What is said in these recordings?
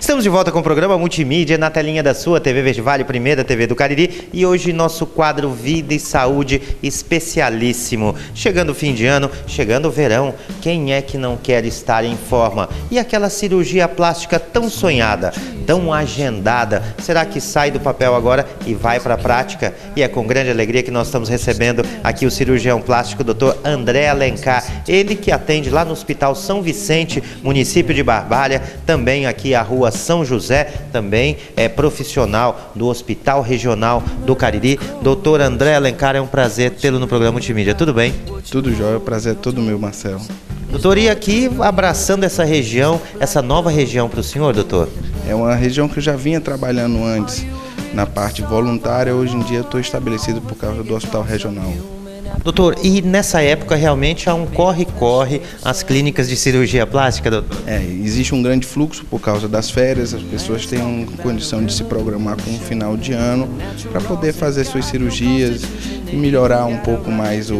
Estamos de volta com o programa Multimídia na telinha da sua TV Verde Vale, primeira TV do Cariri, e hoje nosso quadro Vida e Saúde especialíssimo. Chegando o fim de ano, chegando o verão, quem é que não quer estar em forma? E aquela cirurgia plástica tão sonhada, tão agendada, será que sai do papel agora e vai para a prática? E é com grande alegria que nós estamos recebendo aqui o cirurgião plástico, Dr. André Alencar, ele que atende lá no Hospital São Vicente, município de Barbalha, também aqui a Rua São José, também é profissional do Hospital Regional do Cariri. Doutor André Alencar, é um prazer tê-lo no programa Multimídia. Tudo bem? Tudo jóia, o prazer é todo meu, Marcelo. Doutor, e aqui abraçando essa região, essa nova região para o senhor, doutor? É uma região que eu já vinha trabalhando antes na parte voluntária, hoje em dia estou estabelecido por causa do Hospital Regional. Doutor, e nessa época realmente há um corre-corre às clínicas de cirurgia plástica, doutor? Existe um grande fluxo por causa das férias, as pessoas têm uma condição de se programar com o final de ano para poder fazer suas cirurgias e melhorar um pouco mais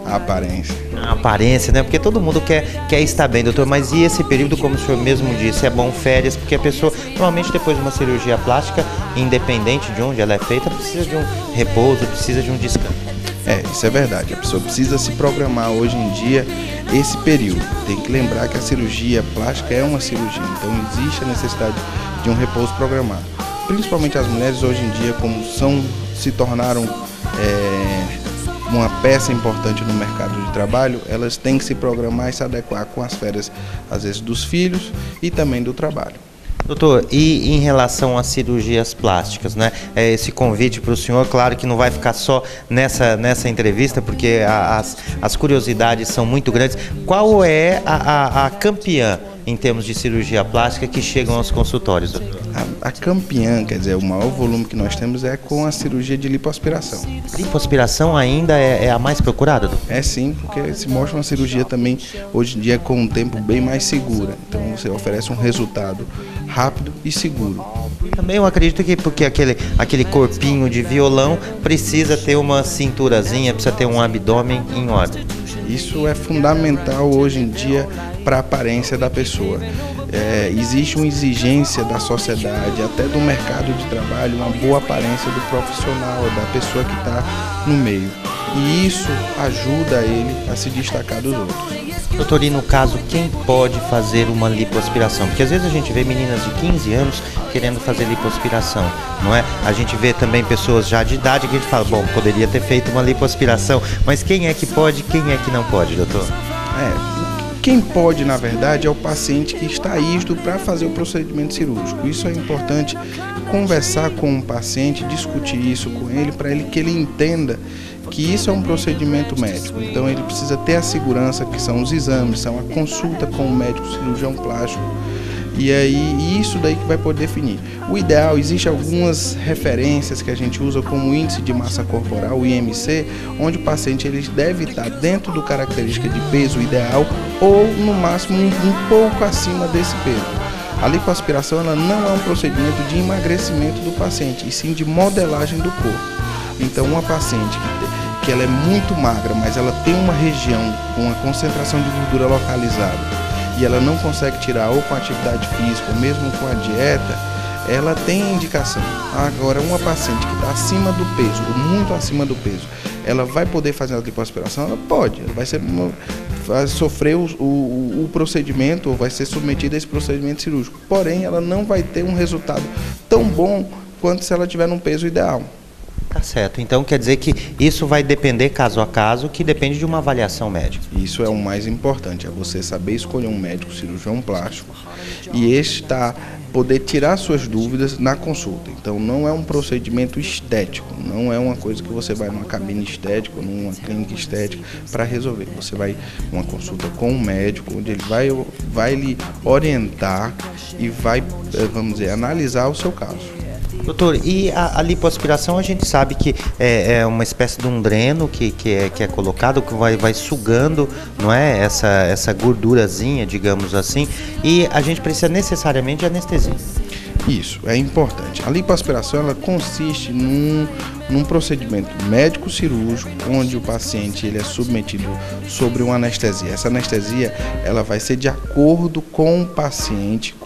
a aparência. A aparência, né? Porque todo mundo quer estar bem, doutor, mas e esse período, como o senhor mesmo disse, é bom férias, porque a pessoa, normalmente depois de uma cirurgia plástica, independente de onde ela é feita, precisa de um repouso, precisa de um descanso. Isso é verdade. A pessoa precisa se programar hoje em dia esse período. Tem que lembrar que a cirurgia plástica é uma cirurgia, então existe a necessidade de um repouso programado. Principalmente as mulheres hoje em dia, como se tornaram uma peça importante no mercado de trabalho, elas têm que se programar e se adequar com as férias, às vezes, dos filhos e também do trabalho. Doutor, e em relação às cirurgias plásticas, né? Esse convite para o senhor, claro que não vai ficar só nessa entrevista, porque as curiosidades são muito grandes. Qual é a campeã em termos de cirurgia plástica que chegam aos consultórios, doutor? A campeã, quer dizer, o maior volume que nós temos é com a cirurgia de lipoaspiração. Lipoaspiração ainda é a mais procurada, doutor? É sim, porque se mostra uma cirurgia também, hoje em dia, com um tempo bem mais segura. Então você oferece um resultado rápido e seguro. Também eu acredito que porque aquele corpinho de violão precisa ter uma cinturazinha, precisa ter um abdômen em ordem. Isso é fundamental hoje em dia para a aparência da pessoa. Existe uma exigência da sociedade, até do mercado de trabalho, uma boa aparência do profissional, da pessoa que está no meio. E isso ajuda ele a se destacar dos outros. Doutor, e no caso, quem pode fazer uma lipoaspiração? Porque às vezes a gente vê meninas de 15 anos querendo fazer lipoaspiração, não é? A gente vê também pessoas já de idade que a gente fala, bom, poderia ter feito uma lipoaspiração, mas quem é que pode, quem é que não pode, doutor? Quem pode, na verdade, é o paciente que está isto para fazer o procedimento cirúrgico. Isso é importante, conversar com o paciente, discutir isso com ele, para que ele entenda que isso é um procedimento médico. Então ele precisa ter a segurança que são os exames, são a consulta com o médico cirurgião plástico. E aí isso daí que vai poder definir. O ideal, existe algumas referências que a gente usa como índice de massa corporal, o IMC, onde o paciente ele deve estar dentro do característica de peso ideal ou no máximo um pouco acima desse peso. A lipoaspiração ela não é um procedimento de emagrecimento do paciente, e sim de modelagem do corpo. Então uma paciente que ela é muito magra, mas ela tem uma região com uma concentração de gordura localizada, e ela não consegue tirar ou com a atividade física ou mesmo com a dieta, ela tem indicação. Agora, uma paciente que está acima do peso, ou muito acima do peso, ela vai poder fazer a lipoaspiração? Ela pode, vai sofrer o procedimento, ou vai ser submetida a esse procedimento cirúrgico. Porém, ela não vai ter um resultado tão bom quanto se ela tiver num peso ideal. Tá certo, então quer dizer que isso vai depender caso a caso, que depende de uma avaliação médica. Isso é o mais importante, é você saber escolher um médico cirurgião plástico e poder tirar suas dúvidas na consulta. Então não é um procedimento estético, não é uma coisa que você vai numa cabine estética, numa clínica estética para resolver. Você vai uma consulta com um médico, onde ele vai lhe orientar e vai, vamos dizer, analisar o seu caso. Doutor, e a lipoaspiração a gente sabe que é uma espécie de um dreno que é colocado, que vai sugando, não é? Essa gordurazinha, digamos assim, e a gente precisa necessariamente de anestesia. Isso, é importante. A lipoaspiração, ela consiste num procedimento médico-cirúrgico, onde o paciente ele é submetido sobre uma anestesia. Essa anestesia, ela vai ser de acordo com o paciente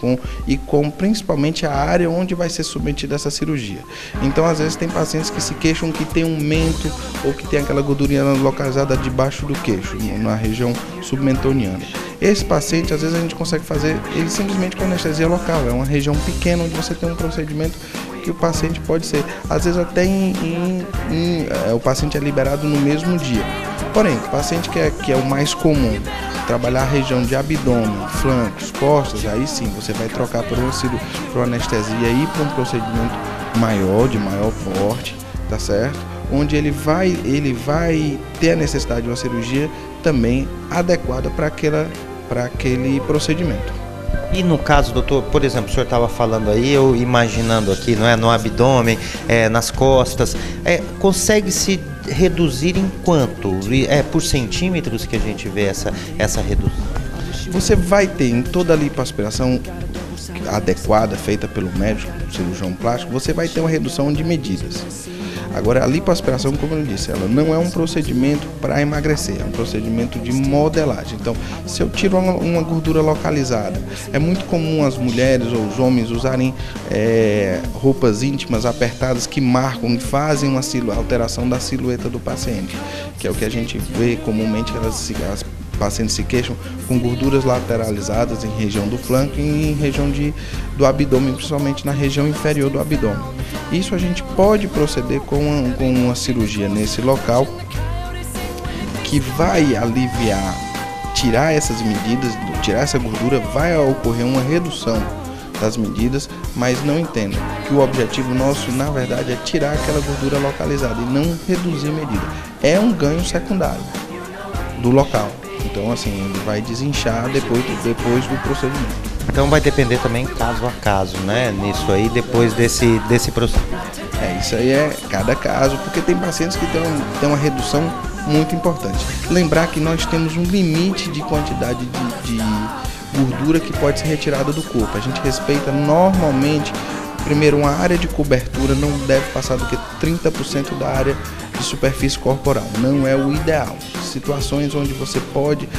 e com principalmente a área onde vai ser submetida essa cirurgia. Então, às vezes, tem pacientes que se queixam que tem um mento ou que tem aquela gordurinha localizada debaixo do queixo, na região submentoniana. Esse paciente, às vezes, a gente consegue fazer ele simplesmente com anestesia local. É uma região pequena onde você tem um procedimento que o paciente pode ser, às vezes até o paciente é liberado no mesmo dia. Porém, o paciente que é o mais comum, trabalhar a região de abdômen, flancos, costas, aí sim, você vai trocar por uma anestesia e para um procedimento maior, de maior porte, tá certo? Onde ele vai ter a necessidade de uma cirurgia também adequada para aquele procedimento. E no caso, doutor, por exemplo, o senhor estava falando aí, eu imaginando aqui, não é, no abdômen, nas costas, consegue se reduzir em quanto? É por centímetros que a gente vê essa redução? Você vai ter em toda a lipoaspiração adequada, feita pelo médico, cirurgião plástico, você vai ter uma redução de medidas. Agora, a lipoaspiração, como eu disse, ela não é um procedimento para emagrecer, é um procedimento de modelagem. Então, se eu tiro uma gordura localizada, é muito comum as mulheres ou os homens usarem roupas íntimas apertadas que marcam e fazem uma alteração da silhueta do paciente, que é o que a gente vê comumente, as pacientes se queixam com gorduras lateralizadas em região do flanco e em região do abdômen, principalmente na região inferior do abdômen. Isso a gente pode proceder com uma cirurgia nesse local que vai aliviar, tirar essas medidas, tirar essa gordura, vai ocorrer uma redução das medidas, mas não entenda que o objetivo nosso, na verdade, é tirar aquela gordura localizada e não reduzir a medida. É um ganho secundário do local. Então, assim, ele vai desinchar depois do procedimento. Então vai depender também caso a caso, né? Nisso aí, depois desse procedimento. Isso aí é cada caso, porque tem pacientes que têm uma redução muito importante. Lembrar que nós temos um limite de quantidade de gordura que pode ser retirada do corpo. A gente respeita normalmente, primeiro, uma área de cobertura não deve passar do que 30% da área de superfície corporal. Não é o ideal. Situações onde você pode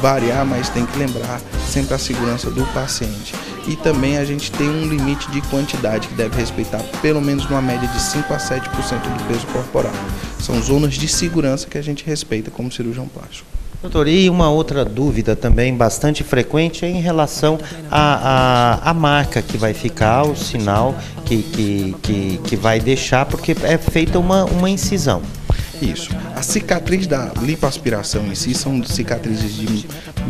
variar, mas tem que lembrar sempre a segurança do paciente. E também a gente tem um limite de quantidade que deve respeitar pelo menos uma média de 5 a 7% do peso corporal. São zonas de segurança que a gente respeita como cirurgião plástico. Doutor, e uma outra dúvida também bastante frequente é em relação à marca que vai ficar, o sinal que vai deixar, porque é feita uma incisão. Isso. A cicatriz da lipoaspiração em si são cicatrizes de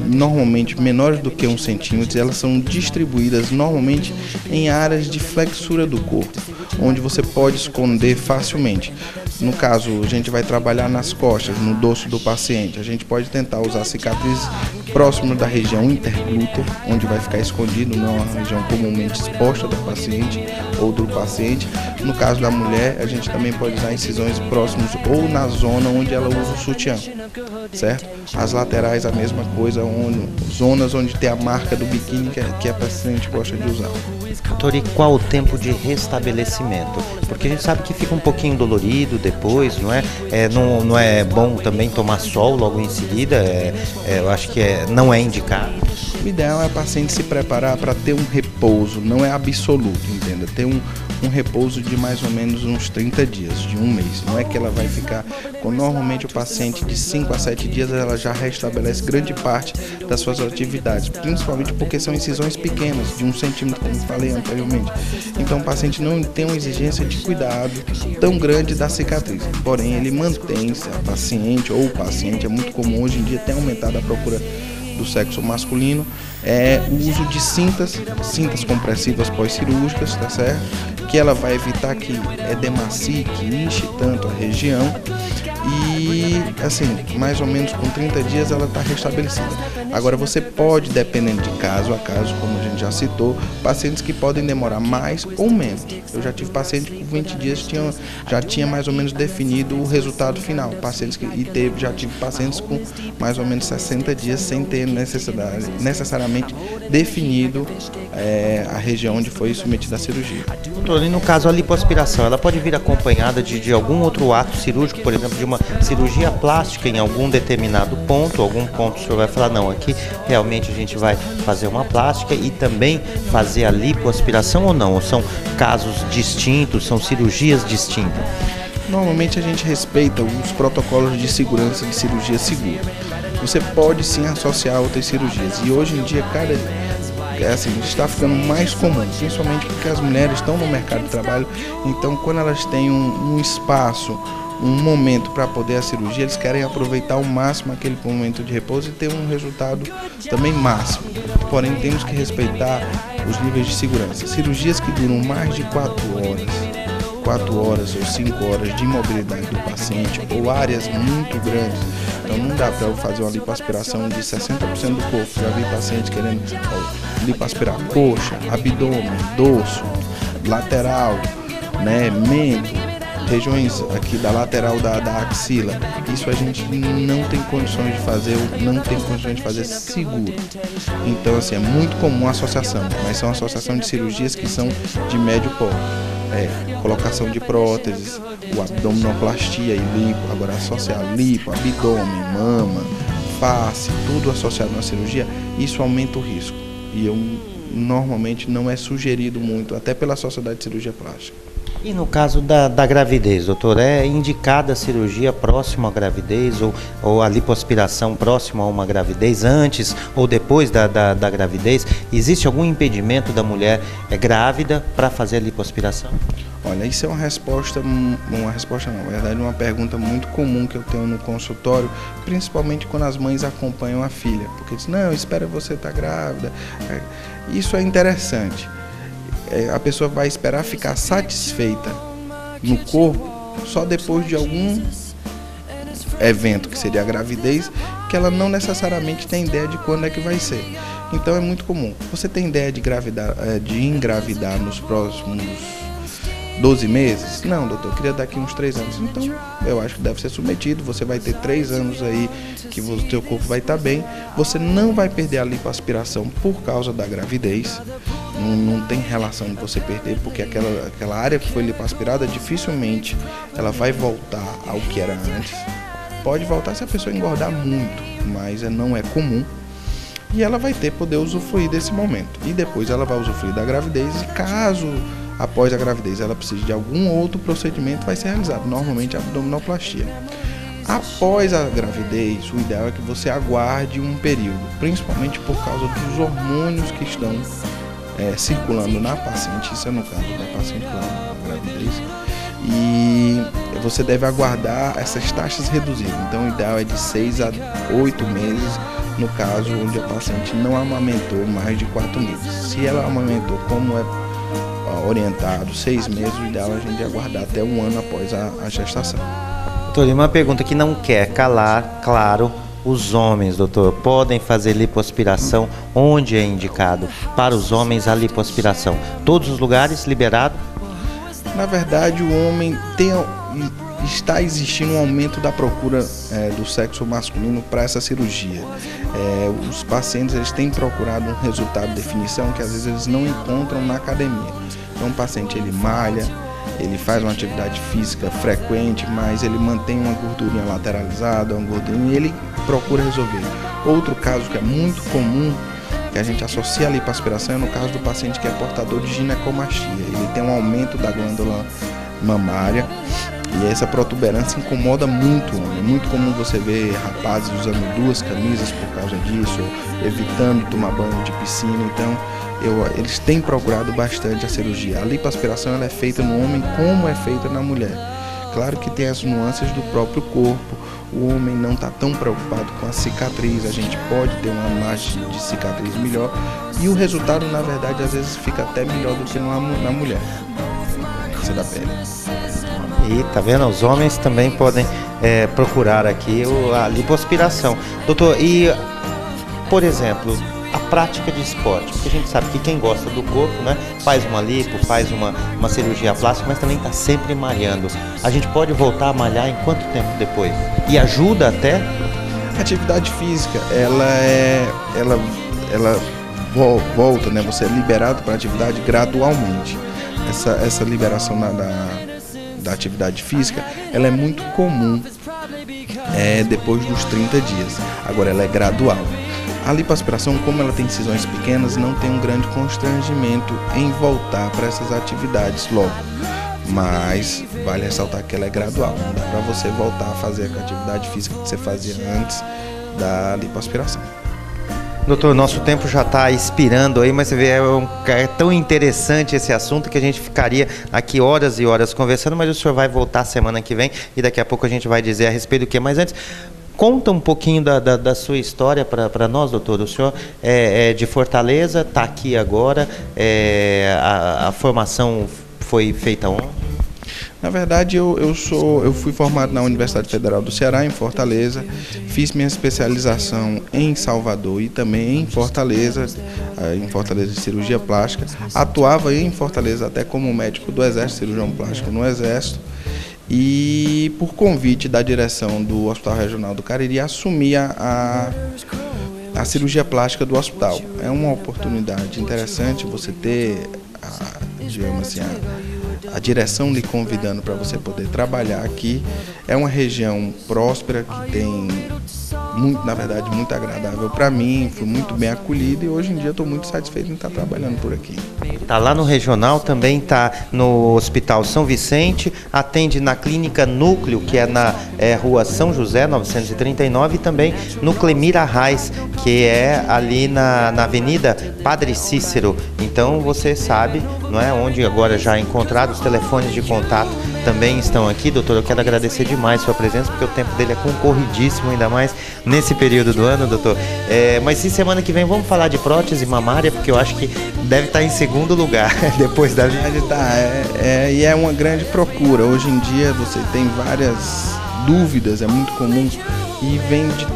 normalmente menores do que 1 centímetro. Elas são distribuídas normalmente em áreas de flexura do corpo, onde você pode esconder facilmente. No caso, a gente vai trabalhar nas costas, no dorso do paciente. A gente pode tentar usar cicatrizes próximo da região interglútea, onde vai ficar escondido, não a região comumente exposta do paciente ou do paciente. No caso da mulher, a gente também pode usar incisões próximas ou na zona onde ela usa o sutiã, certo? As laterais, a mesma coisa, zonas onde tem a marca do biquíni que a paciente gosta de usar. Doutor, e qual o tempo de restabelecimento? Porque a gente sabe que fica um pouquinho dolorido depois, não é? Não é bom também tomar sol logo em seguida, eu acho que não é indicado. O ideal é a paciente se preparar para ter um repouso, não é absoluto, entenda? Ter um repouso de mais ou menos uns 30 dias, de um mês. Não é que ela vai ficar, normalmente o paciente de 5 a 7 dias ela já restabelece grande parte das suas atividades, principalmente porque são incisões pequenas, de 1 centímetro, como falei anteriormente. Então o paciente não tem uma exigência de cuidado tão grande da cicatriz, porém ele mantém-se, a paciente ou o paciente, é muito comum hoje em dia, tem aumentado a procura do sexo masculino, o uso de cintas compressivas pós-cirúrgicas, tá certo? Que ela vai evitar que edemacie, que inche tanto a região e, assim, mais ou menos com 30 dias ela está restabelecida. Agora você pode, dependendo de caso a caso, como a gente já citou, pacientes que podem demorar mais ou menos. Eu já tive paciente que com 20 dias já tinha mais ou menos definido o resultado final. Já tive pacientes com mais ou menos 60 dias sem ter necessariamente definido a região onde foi submetida a cirurgia. Doutor, e no caso a lipoaspiração, ela pode vir acompanhada de algum outro ato cirúrgico, por exemplo, de uma cirurgia plástica em algum determinado ponto, algum ponto o senhor vai falar, não, aqui realmente a gente vai fazer uma plástica e também fazer a lipoaspiração ou não? Ou são casos distintos, são cirurgias distintas? Normalmente a gente respeita os protocolos de segurança de cirurgia segura. Você pode sim associar a outras cirurgias e hoje em dia está ficando mais comum, principalmente porque as mulheres estão no mercado de trabalho, então quando elas têm um espaço, um momento para poder a cirurgia, eles querem aproveitar ao máximo aquele momento de repouso e ter um resultado também máximo. Porém, temos que respeitar os níveis de segurança. Cirurgias que duram mais de 4 horas ou 5 horas de imobilidade do paciente ou áreas muito grandes. Então não dá para eu fazer uma lipoaspiração de 60% do corpo. Já vi pacientes querendo lipoaspirar coxa, abdômen, dorso, lateral, membro, regiões aqui da lateral da axila. Isso a gente não tem condições de fazer, seguro. Então assim, é muito comum a associação, mas são associação de cirurgias que são de médio porte. Colocação de próteses, o abdominoplastia e lipo, agora associar lipo, abdômen, mama, face, tudo associado na cirurgia, isso aumenta o risco. E normalmente não é sugerido muito, até pela Sociedade de Cirurgia Plástica. E no caso da gravidez, doutor, é indicada a cirurgia próxima à gravidez ou a lipoaspiração próxima a uma gravidez, antes ou depois da gravidez? Existe algum impedimento da mulher grávida para fazer a lipoaspiração? Olha, isso é uma pergunta muito comum que eu tenho no consultório, principalmente quando as mães acompanham a filha, porque dizem, não, espera você estar grávida. Isso é interessante. A pessoa vai esperar ficar satisfeita no corpo só depois de algum evento, que seria a gravidez, que ela não necessariamente tem ideia de quando é que vai ser. Então é muito comum. Você tem ideia de engravidar nos próximos 12 meses? Não, doutor, eu queria daqui uns 3 anos. Então, eu acho que deve ser submetido. Você vai ter 3 anos aí que o teu corpo vai estar bem. Você não vai perder a lipoaspiração por causa da gravidez. Não tem relação de você perder, porque aquela área que foi lipoaspirada, dificilmente ela vai voltar ao que era antes. Pode voltar se a pessoa engordar muito, mas não é comum. E ela vai poder usufruir desse momento. E depois ela vai usufruir da gravidez e caso após a gravidez ela precise de algum outro procedimento, vai ser realizado, normalmente a abdominoplastia. Após a gravidez, o ideal é que você aguarde um período, principalmente por causa dos hormônios que estão circulando na paciente, isso é no caso da paciente com gravidez, e você deve aguardar essas taxas reduzidas. Então o ideal é de 6 a 8 meses, no caso onde a paciente não amamentou mais de 4 meses. Se ela amamentou como é orientado 6 meses, o ideal é a gente aguardar até 1 ano após a gestação. Doutor, e uma pergunta que não quer calar, claro, os homens, doutor, podem fazer lipoaspiração onde é indicado para os homens a lipoaspiração? Todos os lugares liberado? Na verdade, o homem está existindo um aumento da procura do sexo masculino para essa cirurgia. Os pacientes eles têm procurado um resultado de definição que às vezes eles não encontram na academia. Então o paciente ele malha, ele faz uma atividade física frequente, mas ele mantém uma gordurinha lateralizada, uma gordurinha, e ele procura resolver. Outro caso que é muito comum, que a gente associa a lipoaspiração, é no caso do paciente que é portador de ginecomastia. Ele tem um aumento da glândula mamária e essa protuberância incomoda muito o homem. É muito comum você ver rapazes usando 2 camisas por causa disso, evitando tomar banho de piscina. Então, eles têm procurado bastante a cirurgia. A lipoaspiração ela é feita no homem como é feita na mulher. Claro que tem as nuances do próprio corpo. O homem não está tão preocupado com a cicatriz, a gente pode ter uma imagem de cicatriz melhor e o resultado, na verdade, às vezes fica até melhor do que na mulher. Isso é da pele. E tá vendo? Os homens também podem procurar aqui a lipoaspiração. Doutor, e por exemplo, a prática de esporte, porque a gente sabe que quem gosta do corpo, né, faz uma lipo, faz uma cirurgia plástica, mas também está sempre malhando. A gente pode voltar a malhar em quanto tempo depois? E ajuda até? A atividade física, ela volta, né? Você é liberado para a atividade gradualmente. Essa liberação da atividade física, ela é muito comum depois dos 30 dias. Agora, ela é gradual. A lipoaspiração, como ela tem incisões pequenas, não tem um grande constrangimento em voltar para essas atividades logo. Mas vale ressaltar que ela é gradual. Não dá para você voltar a fazer a atividade física que você fazia antes da lipoaspiração. Doutor, nosso tempo já está expirando aí, mas você vê, é tão interessante esse assunto que a gente ficaria aqui horas e horas conversando, mas o senhor vai voltar semana que vem e daqui a pouco a gente vai dizer a respeito do que. Mas antes, conta um pouquinho da sua história para nós, doutor. O senhor é de Fortaleza, está aqui agora, a formação foi feita onde? Na verdade, eu fui formado na Universidade Federal do Ceará, em Fortaleza, fiz minha especialização em Salvador e também em Fortaleza de cirurgia plástica. Atuava em Fortaleza até como médico do Exército, cirurgião plástico no Exército. E por convite da direção do Hospital Regional do Cariri, assumi a cirurgia plástica do hospital. É uma oportunidade interessante você ter, digamos assim, a direção lhe convidando para você poder trabalhar aqui. É uma região próspera que tem, na verdade, muito agradável para mim. Fui muito bem acolhido e hoje em dia estou muito satisfeito em estar trabalhando por aqui. Está lá no regional, também está no Hospital São Vicente, atende na Clínica Núcleo, que é na Rua São José, 939, e também no Clemir Arraes, que é ali na Avenida Padre Cícero. Então você sabe, não é, onde agora já encontrar. Os telefones de contato também estão aqui. Doutor, eu quero agradecer demais sua presença, porque o tempo dele é concorridíssimo, ainda mais nesse período do ano, doutor. Mas se semana que vem vamos falar de prótese mamária, porque eu acho que deve estar em segundo lugar depois da vida. E é uma grande procura. Hoje em dia você tem várias dúvidas, é muito comum, e vem de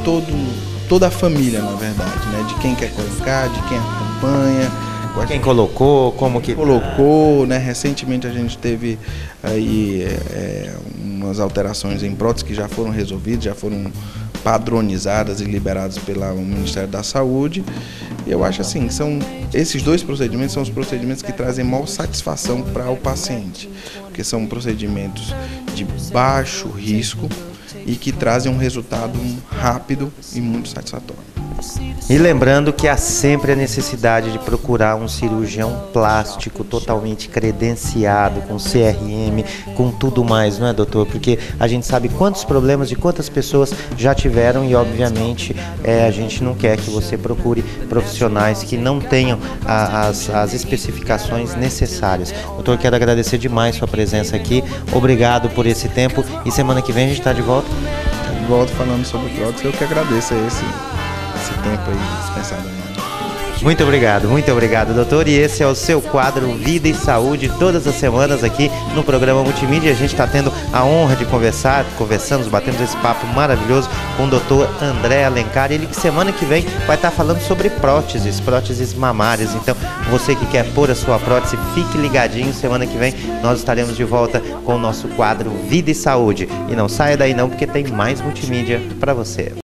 toda a família, na verdade, né? De quem quer colocar, de quem acompanha. Quem colocou, como que... Colocou, né? Recentemente a gente teve aí umas alterações em próteses que já foram resolvidas, já foram padronizadas e liberadas pelo Ministério da Saúde. E eu acho assim, esses dois procedimentos são os procedimentos que trazem maior satisfação para o paciente, porque são procedimentos de baixo risco e que trazem um resultado rápido e muito satisfatório. E lembrando que há sempre a necessidade de procurar um cirurgião plástico totalmente credenciado, com CRM, com tudo mais, não é, doutor? Porque a gente sabe quantos problemas de quantas pessoas já tiveram e, obviamente, a gente não quer que você procure profissionais que não tenham as especificações necessárias. Doutor, quero agradecer demais sua presença aqui. Obrigado por esse tempo e semana que vem a gente está de volta. De volta falando sobre prótese. Eu que agradeço esse tempo aí dispensado. Muito obrigado, doutor. E esse é o seu quadro Vida e Saúde, todas as semanas aqui no programa Multimídia. A gente está tendo a honra de conversamos, batemos esse papo maravilhoso com o doutor André Alencar. Ele que semana que vem vai estar falando sobre próteses mamárias. Então, você que quer pôr a sua prótese, fique ligadinho. Semana que vem nós estaremos de volta com o nosso quadro Vida e Saúde. E não saia daí não, porque tem mais Multimídia para você.